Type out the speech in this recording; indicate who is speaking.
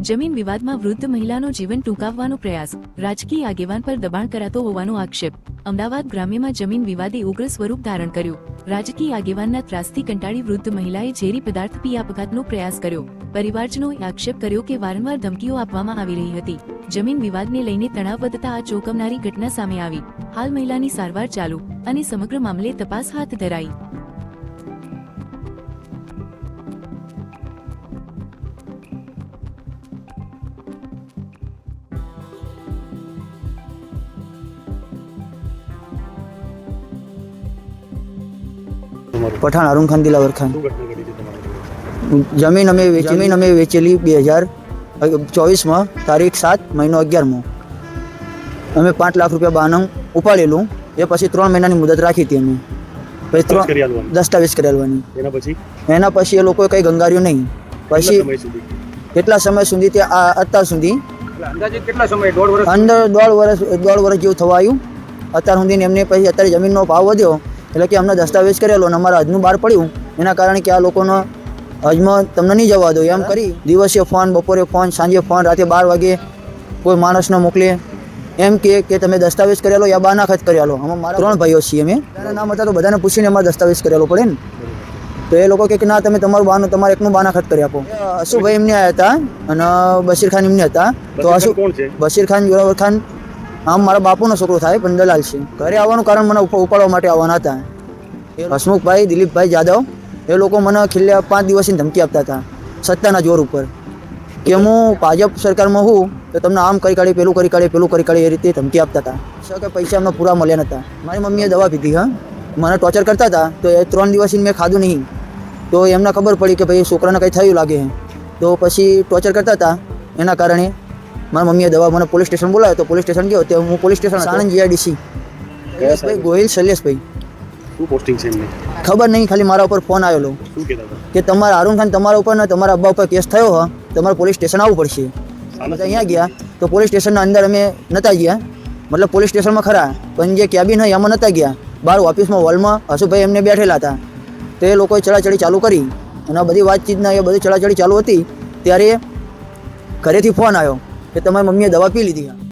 Speaker 1: જમીન વિવાદમાં વૃદ્ધ મહિલાનો જીવન ટૂંકાવવાનો પ્રયાસ, રાજકીય આગેવાન પર દબાણ કરાતો હોવાનો આક્ષેપ. અમદાવાદ ગ્રામ્યમાં જમીન વિવાદે ઉગ્ર સ્વરૂપ ધારણ કર્યું. રાજકીય આગેવાનના ત્રાસથી કંટાળી વૃદ્ધ મહિલાએ ઝેરી પદાર્થ પી આપઘાતનો પ્રયાસ કર્યો. પરિવારજનોએ આક્ષેપ કર્યો કે વારંવાર ધમકીઓ આપવામાં આવી રહી હતી. જમીન વિવાદને લઈને તણાવ વધતા આ ચોંકાવનારી ઘટના સામે આવી. હાલ મહિલાની સારવાર ચાલુ અને સમગ્ર મામલે તપાસ હાથ ધરાઈ.
Speaker 2: પઠાણ અરુણ ખાન દિલાવર ખાન. જમીન અમે વેચેલી 2024 તારીખ 7 મહિનો 11 અમે 5 લાખ રૂપિયા બાનું ઉપાડેલું. એ પછી 3 મહિનાની મુદત રાખી હતી અમે. પછી દસ્તાવેજ કરાવવાની. એના પછી એ લોકોએ કંઈ ગંગાર્યું નહીં. પછી કેટલા સમય સુધી તે અત્યાર સુધી અંદર દોઢ વર્ષ જેવું થવા આવ્યું. અત્યાર સુધી એમને પછી અત્યારે જમીનનો ભાવ વધ્યો એટલે કે અમને દસ્તાવેજ કરેલો અને અમારા હજનું બહાર પડ્યું. એના કારણે કે આ લોકોનો હજમાં તમને નહીં જવા દો એમ કરી દિવસે ફોન, બપોરે ફોન, સાંજે ફોન, રાતે 12 વાગે કોઈ માણસને મોકલે એમ કે તમે દસ્તાવેજ કરેલો યા બાનાખત કરેલો. અમે મારા 3 ભાઈઓ છીએ. અમે નામ હતા તો બધાને પૂછીને અમારે દસ્તાવેજ કરેલો પડે ને. તો એ લોકો કે ના તમે તમારે એકનું બાનાખત કરી આપો. અશુભાઈ એમને આવ્યા હતા અને બશીર ખાન એમને હતા. તો બશીર ખાન જોરાવર ખાન આમ મારા બાપુનો છોકરો થાય પણ દલાલ છે. ઘરે આવવાનું કારણ મને ઉપાડવા માટે આવવાના હતા. હસમુખભાઈ, દિલીપભાઈ જાદવ એ લોકો મને છેલ્લા 5 દિવસની ધમકી આપતા હતા સત્તાના જોર ઉપર કે હું ભાજપ સરકારમાં હું તો તમને આમ કરી કાઢી, પેલું કરી કાઢી એ રીતે ધમકી આપતા હતા. કે પૈસા અમને પૂરા મળ્યા નહોતા. મારી મમ્મીએ દવા પીધી. મને ટોર્ચર કરતા હતા તો એ 3 દિવસથી મેં ખાધું નહીં. તો એમને ખબર પડી કે ભાઈ છોકરાને કંઈ થયું લાગે. તો પછી ટોર્ચર કરતા હતા. એના કારણે મારી મમ્મીએ દવા મને પોલીસ સ્ટેશન બોલાવ્યો. તો પોલીસ સ્ટેશન ગયો તો હું પોલીસ સ્ટેશન સાણંદ જીઆઈડીસી શૈલેષભાઈ ગોહિલ શૈલેષભાઈ.
Speaker 3: શું પોસ્ટિંગ છે એમની
Speaker 2: ખબર નહીં, ખાલી મારા ઉપર ફોન આવેલો કે તમારા અરુણ ખાન તમારા ઉપર ને તમારા અબ્બા ઉપર કેસ થયો હોય, તમારે પોલીસ સ્ટેશન આવવું પડશે. અહીંયા ગયા તો પોલીસ સ્ટેશનના અંદર અમે નહોતા ગયા. મતલબ પોલીસ સ્ટેશનમાં ખરા પણ જે કેબિન હોય એમાં નહોતા ગયા. બહાર ઓફિસમાં હોલમાં હસુભાઈ એમને બેઠેલા હતા. તો એ લોકોએ ચડાચડી ચાલુ કરી અને આ બધી વાતચીતના એ બધી ચડાચડી ચાલુ હતી ત્યારે ઘરેથી ફોન આવ્યો કે તમારી મમ્મીએ દવા પી લીધી.